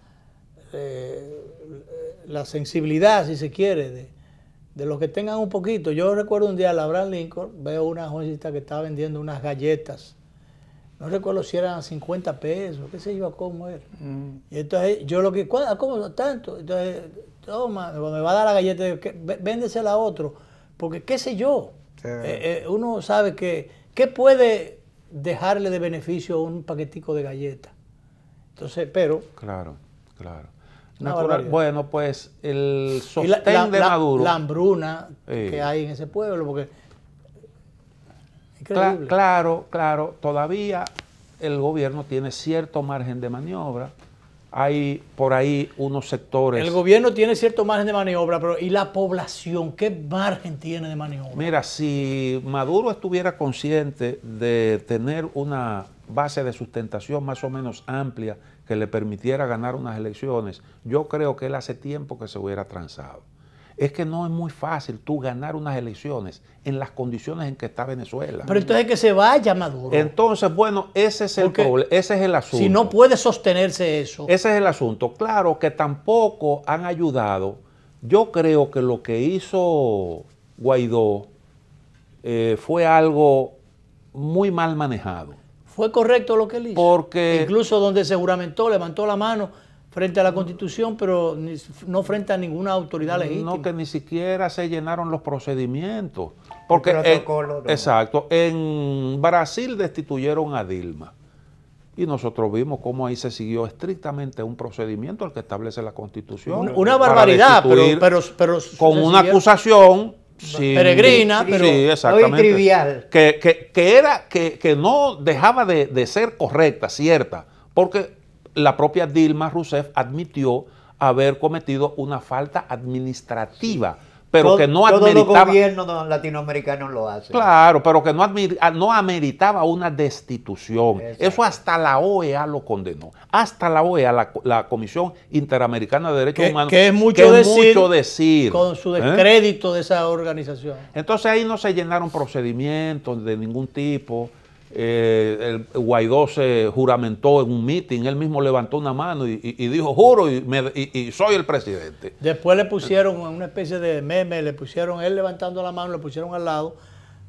sensibilidad, si se quiere, de los que tengan un poquito. Yo recuerdo un día en la Abraham Lincoln, veo una jovencita que estaba vendiendo unas galletas. No recuerdo si eran 50 pesos, qué sé yo, cómo era. Y entonces yo ¿cómo tanto? Entonces toma, me va a dar la galleta, véndesela a otro, porque qué sé yo, uno sabe que ¿qué puede dejarle de beneficio a un paquetico de galletas? Entonces, pero... Claro. Bueno, pues el sostén de Maduro... La hambruna que hay en ese pueblo, porque... Increíble. Claro, todavía el gobierno tiene cierto margen de maniobra. Hay por ahí unos sectores... El gobierno tiene cierto margen de maniobra, pero ¿y la población qué margen tiene de maniobra? Mira, si Maduro estuviera consciente de tener una base de sustentación más o menos amplia que le permitiera ganar unas elecciones, yo creo que él hace tiempo que se hubiera transado. Es que no es muy fácil tú ganar unas elecciones en las condiciones en que está Venezuela. Pero entonces que se vaya Maduro. Entonces, bueno, ese es el problema, ese es el asunto. Si no puede sostenerse eso. Ese es el asunto. Claro que tampoco han ayudado. Yo creo que lo que hizo Guaidó fue algo muy mal manejado. Fue correcto lo que él hizo. Porque incluso donde se juramentó, levantó la mano frente a la Constitución, pero no frente a ninguna autoridad legítima. No, que ni siquiera se llenaron los procedimientos. Porque protocolo, no. Exacto. En Brasil destituyeron a Dilma. Y nosotros vimos cómo ahí se siguió estrictamente un procedimiento al que establece la Constitución. Una barbaridad, pero con una acusación peregrina, pero sí, exactamente, trivial. Que no dejaba de ser correcta, cierta, porque la propia Dilma Rousseff admitió haber cometido una falta administrativa, pero que no ameritaba... Todos los gobiernos latinoamericanos lo hacen. Claro, pero que no ameritaba una destitución. Exacto. Eso hasta la OEA lo condenó. Hasta la OEA, la Comisión Interamericana de Derechos Humanos, que es mucho decir con su descrédito de esa organización. Entonces ahí no se llenaron procedimientos de ningún tipo. El Guaidó se juramentó en un meeting, él mismo levantó una mano y dijo, juro y soy el presidente. Después le pusieron una especie de meme, le pusieron él levantando la mano, le pusieron al lado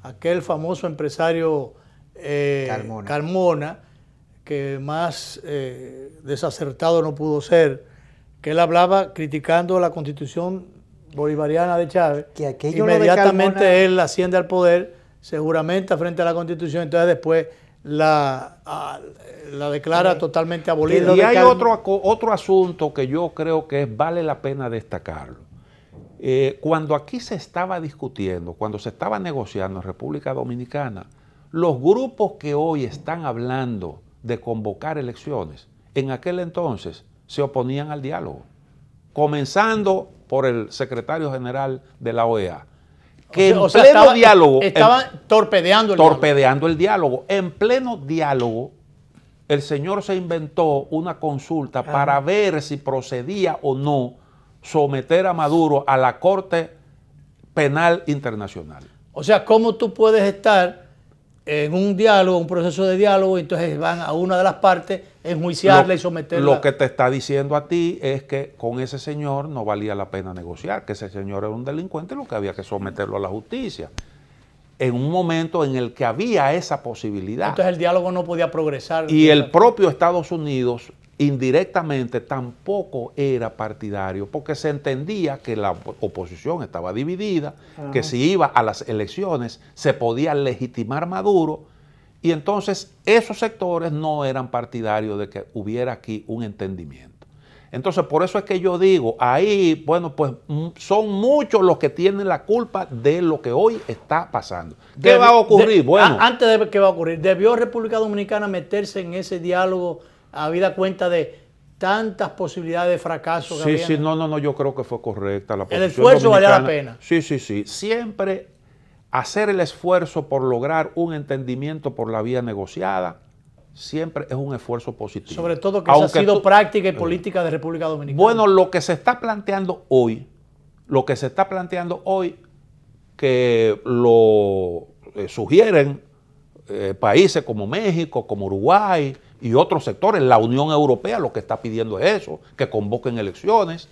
aquel famoso empresario Carmona, que más desacertado no pudo ser, que él hablaba criticando la Constitución bolivariana de Chávez, que inmediatamente Carmona... él asciende al poder, se juramenta frente a la Constitución, entonces después la declara totalmente abolida. Y hay otro asunto que yo creo que vale la pena destacarlo. Cuando aquí se estaba discutiendo, cuando se estaba negociando en República Dominicana, los grupos que hoy están hablando de convocar elecciones, en aquel entonces se oponían al diálogo, comenzando por el secretario general de la OEA, que en pleno diálogo... Estaban torpedeando el diálogo. En pleno diálogo, el señor se inventó una consulta para ver si procedía o no someter a Maduro a la Corte Penal Internacional. O sea, ¿cómo tú puedes estar en un diálogo, un proceso de diálogo, y entonces van a una de las partes, enjuiciarla y someterla? Lo que te está diciendo a ti es que con ese señor no valía la pena negociar, que ese señor era un delincuente y lo que había que someterlo a la justicia. En un momento en el que había esa posibilidad. Entonces el diálogo no podía progresar. Y el propio Estados Unidos indirectamente tampoco era partidario, porque se entendía que la oposición estaba dividida, que si iba a las elecciones se podía legitimar Maduro, y entonces esos sectores no eran partidarios de que hubiera aquí un entendimiento. Entonces por eso es que yo digo, ahí, bueno, pues son muchos los que tienen la culpa de lo que hoy está pasando. ¿Qué va a ocurrir? Bueno, antes de qué va a ocurrir, ¿debió República Dominicana meterse en ese diálogo habida cuenta de tantas posibilidades de fracaso que había? Sí, no, yo creo que fue correcta la posición. El esfuerzo valía la pena. Sí. Siempre hacer el esfuerzo por lograr un entendimiento por la vía negociada, siempre es un esfuerzo positivo. Sobre todo que esa ha sido práctica y política de República Dominicana. Bueno, lo que se está planteando hoy, que lo sugieren países como México, como Uruguay y otros sectores, la Unión Europea lo que está pidiendo es eso, que convoquen elecciones.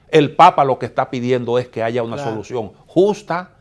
El Papa lo que está pidiendo es que haya una solución justa,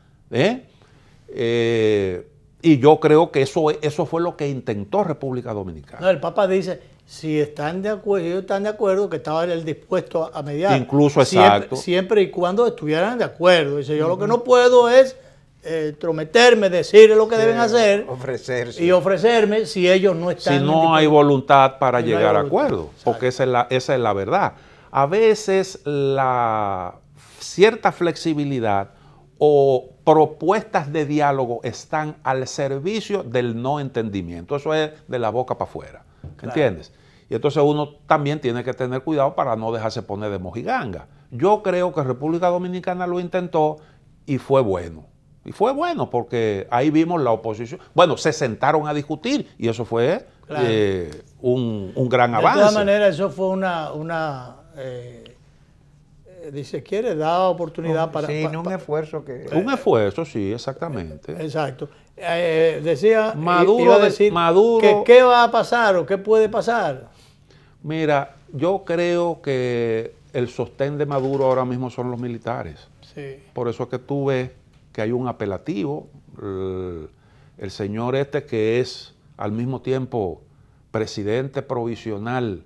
y Y yo creo que eso fue lo que intentó República Dominicana. No, el Papa dice, si están de acuerdo, ellos están de acuerdo, que estaba él dispuesto a mediar. Incluso, exacto. Siempre y cuando estuvieran de acuerdo. Dice, yo lo que no puedo es entrometerme, decir lo que deben hacer. Ofrecerse. Y ofrecerme si ellos no están. Si no hay voluntad para llegar a acuerdo. Porque esa es la verdad. A veces la cierta flexibilidad o propuestas de diálogo están al servicio del no entendimiento. Eso es de la boca para afuera. ¿Entiendes? Y entonces uno también tiene que tener cuidado para no dejarse poner de mojiganga. Yo creo que República Dominicana lo intentó y fue bueno. Y fue bueno porque ahí vimos la oposición. Bueno, se sentaron a discutir y eso fue un gran avance. De todas maneras, eso fue dice, quiere dar oportunidad para... Sí, un esfuerzo que... Un esfuerzo, sí, exactamente. Exacto. Decía, Maduro, iba a decir que qué va a pasar o qué puede pasar. Mira, yo creo que el sostén de Maduro ahora mismo son los militares. Sí. Por eso es que tú ves que hay un apelativo. El señor que es al mismo tiempo presidente provisional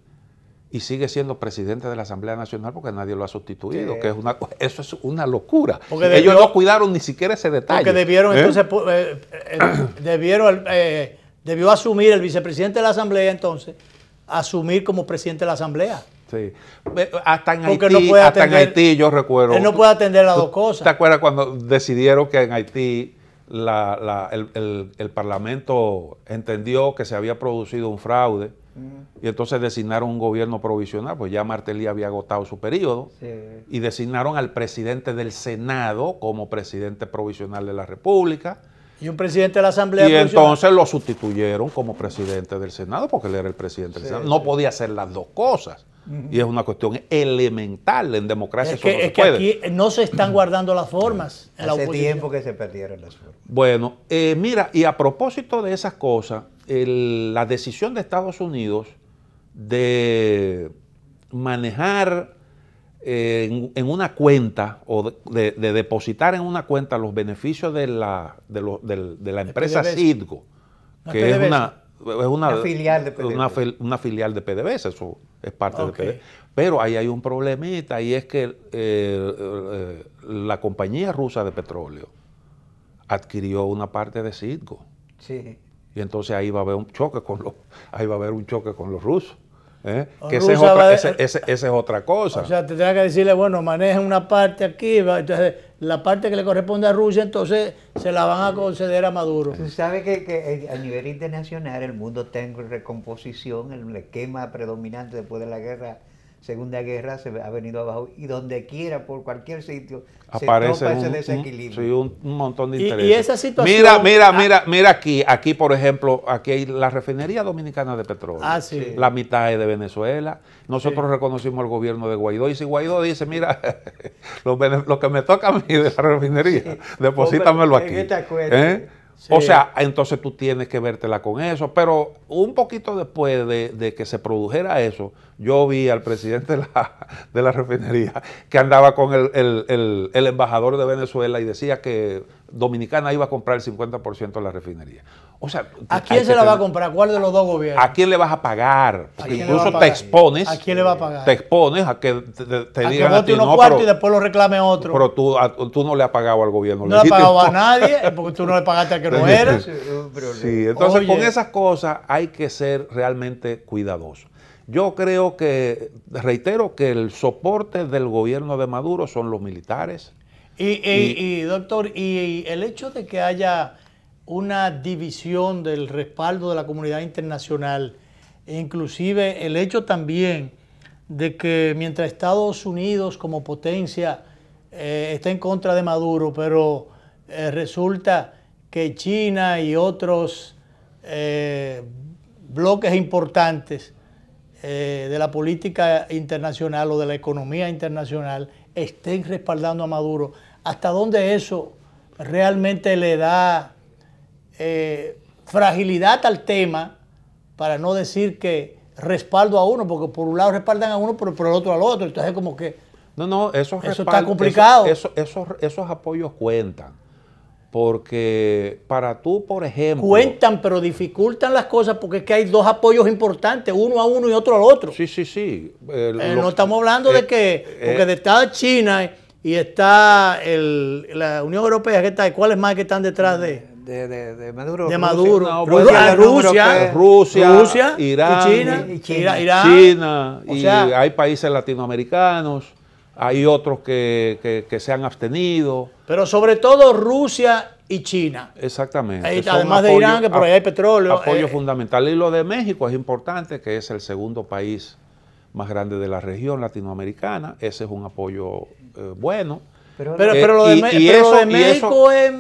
y sigue siendo presidente de la Asamblea Nacional porque nadie lo ha sustituido, que eso es una locura. Porque ellos no cuidaron ni siquiera ese detalle. Porque debieron, entonces, debió asumir el vicepresidente de la Asamblea, entonces, asumir como presidente de la Asamblea. Sí. Hasta en Haití, yo recuerdo. Él no puede atender las dos cosas. ¿Te acuerdas cuando decidieron que en Haití el Parlamento entendió que se había producido un fraude? Y entonces designaron un gobierno provisional, pues ya Martelly había agotado su periodo, y designaron al presidente del Senado como presidente provisional de la República. Y un presidente de la Asamblea provisional. Y entonces lo sustituyeron como presidente del Senado, porque él era el presidente del Senado. No podía hacer las dos cosas. Y es una cuestión elemental en democracia. Eso no se puede. Aquí no se están guardando las formas. Hace tiempo que se perdieron las formas. Bueno, mira, y a propósito de esas cosas, la decisión de Estados Unidos de manejar en una cuenta o de depositar en una cuenta los beneficios de la empresa Citgo, que es una filial de PDVSA. Una filial de PDVSA, eso es parte de PDVSA. Pero ahí hay un problemita y es que la compañía rusa de petróleo adquirió una parte de Citgo. Sí. Y entonces ahí va a haber un choque con los rusos. Que esa es otra cosa. O sea, tendrá que decirle, bueno, manejen una parte aquí, entonces la parte que le corresponde a Rusia, entonces se la van a conceder a Maduro. Tú sabes que a nivel internacional el mundo está en recomposición, el esquema predominante después de la Segunda Guerra se ha venido abajo y donde quiera, por cualquier sitio, aparece se topa ese desequilibrio. Un montón de intereses. Y esa situación... Mira aquí, por ejemplo, aquí hay la refinería dominicana de petróleo. Sí. La mitad es de Venezuela.Nosotros reconocimos el gobierno de Guaidó. Y si Guaidó dice, mira, lo que me toca a mí de la refinería, deposítamelo aquí. Sí. O sea, entonces tú tienes que vértela con eso. Pero un poquito después de que se produjera eso, yo vi al presidente de la refinería que andaba con el embajador de Venezuela y decía que Dominicana iba a comprar el 50% de la refinería. O sea, ¿a quién se la va a comprar? ¿Cuál de los dos gobiernos? ¿A quién le vas a pagar? Porque incluso te expones. ¿A quién le va a pagar? Te expones a que te digan a ti, unos cuartos y después lo reclame otro. Pero tú no le has pagado al gobierno. No le has pagado a nadie porque tú no le pagaste al que no era. Sí, entonces con esas cosas hay que ser realmente cuidadoso. Yo creo que, reitero, que el soporte del gobierno de Maduro son los militares. Y doctor, y el hecho de que haya una división del respaldo de la comunidad internacional, e inclusive el hecho también de que mientras Estados Unidos como potencia está en contra de Maduro, pero resulta que China y otros bloques importantes de la política internacional o de la economía internacional estén respaldando a Maduro, ¿hasta dónde eso realmente le da fragilidad al tema, para no decir que respaldo a uno? Porque por un lado respaldan a uno, pero por el otro al otro. Entonces como que eso está complicado. Esos apoyos cuentan. Porque para tú, por ejemplo... Cuentan, pero dificultan las cosas porque es que hay dos apoyos importantes, uno a uno y otro al otro. Sí, sí, sí. No estamos hablando de que, porque está China y está la Unión Europea, que está, ¿cuáles más que están detrás de Maduro? De Maduro. Rusia, Irán, China, o sea, y hay países latinoamericanos, hay otros que se han abstenido. Pero sobre todo Rusia y China. Exactamente. Además de Irán, que por ahí hay petróleo. Apoyo fundamental. Y lo de México es importante, que es el segundo país más grande de la región latinoamericana. Ese es un apoyo bueno. Pero lo de México es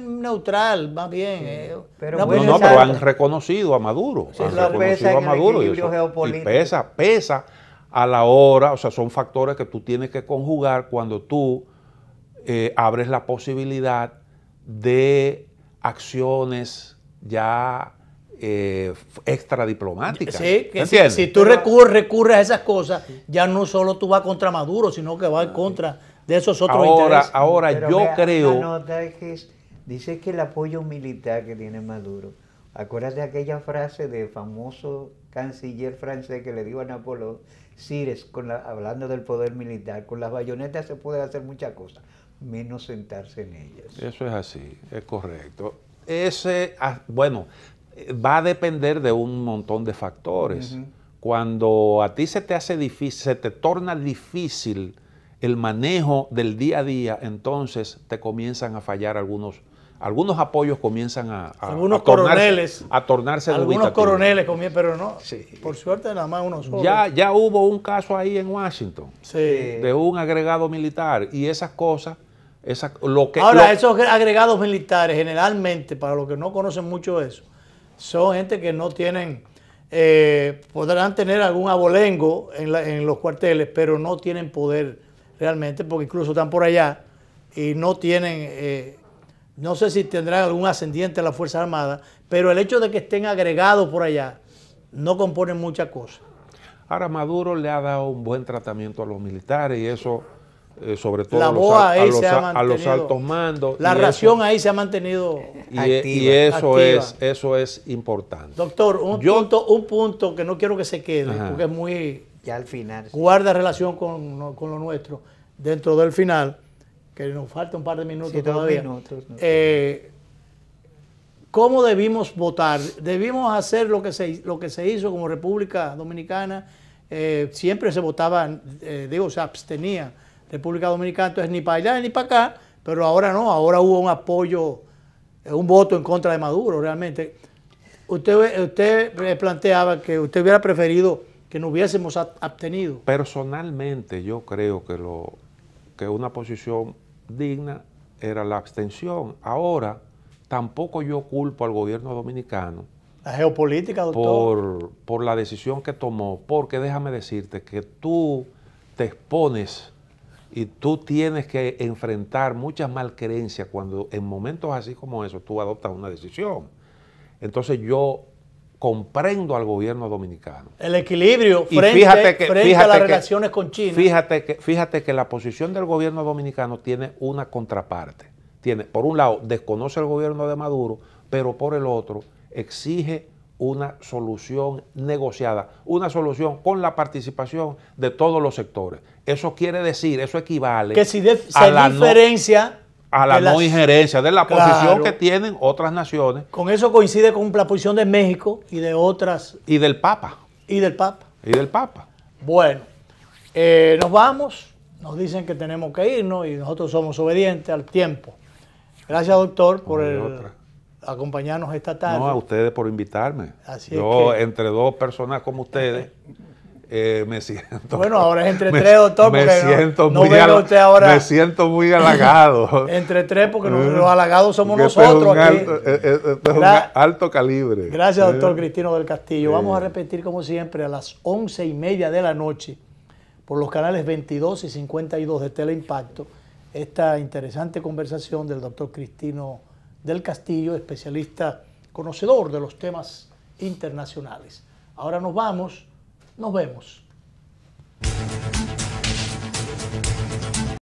neutral, más bien. Pero han reconocido a Maduro. Sí, han reconocido a Maduro. Y pesa a la hora, o sea, son factores que tú tienes que conjugar cuando tú abres la posibilidad de acciones ya extradiplomáticas. Sí, que si tú recurres a esas cosas, ya no solo tú vas contra Maduro, sino que vas en contra de esos otros intereses. Ahora yo creo... Una nota dice que el apoyo militar que tiene Maduro, acuérdate de aquella frase del famoso canciller francés que le dijo a Napoleón, Cires, hablando del poder militar, con las bayonetas se puede hacer muchas cosas, menos sentarse en ellas. Eso es así, es correcto. Bueno, va a depender de un montón de factores. Cuando a ti se te hace difícil, se te torna difícil el manejo del día a día, entonces te comienzan a fallar algunos apoyos, comienzan a tornarse algunos coroneles, pero no, sí. Por suerte nada más uno solo. Ya hubo un caso ahí en Washington, sí, de un agregado militar, y esas cosas, esos agregados militares generalmente, para los que no conocen mucho eso, son gente que no tienen, podrán tener algún abolengo en los cuarteles, pero no tienen poder realmente, porque incluso están por allá y no tienen, no sé si tendrán algún ascendiente en las Fuerzas Armadas, pero el hecho de que estén agregados por allá no componen muchas cosas. Ahora Maduro le ha dado un buen tratamiento a los militares y eso, sobre todo a los altos mandos. La ración ahí se ha mantenido y eso es importante. Doctor, un punto que no quiero que se quede, porque es muy... Ya al final. Guarda relación con lo nuestro. Dentro del final, que nos falta un par de minutos todavía. ¿Cómo debimos votar? ¿Debimos hacer lo que se hizo como República Dominicana? Siempre se votaba, se abstenía República Dominicana, entonces ni para allá ni para acá, pero ahora no, ahora hubo un apoyo, un voto en contra de Maduro realmente. Usted planteaba que usted hubiera preferido que no hubiésemos abstenido. Personalmente yo creo que una posición digna era la abstención. Ahora tampoco yo culpo al gobierno dominicano. La geopolítica, doctor. Por la decisión que tomó, porque déjame decirte que tú te expones y tú tienes que enfrentar muchas malquerencias cuando en momentos así como esos tú adoptas una decisión. Entonces yo comprendo al gobierno dominicano. El equilibrio frente a las relaciones con China. Fíjate que la posición del gobierno dominicano tiene una contraparte. Por un lado, desconoce el gobierno de Maduro, pero por el otro, exige una solución negociada, una solución con la participación de todos los sectores. Eso quiere decir, eso equivale que se diferencia a la no injerencia de la posición que tienen otras naciones. Con eso coincide con la posición de México y de otras. Y del Papa. Bueno, nos vamos. Nos dicen que tenemos que irnos y nosotros somos obedientes al tiempo. Gracias, doctor, por acompañarnos esta tarde. No, a ustedes por invitarme. Yo, entre dos personas como ustedes, me siento... Bueno, ahora es entre tres, doctor, porque me siento muy halagado. Entre tres, porque los halagados somos nosotros aquí. Es un alto calibre. Gracias, doctor Cristino del Castillo. Vamos a repetir, como siempre, a las 11:30 de la noche, por los canales 22 y 52 de Teleimpacto, esta interesante conversación del doctor Cristino del Castillo, especialista, conocedor de los temas internacionales. Ahora nos vamos, nos vemos.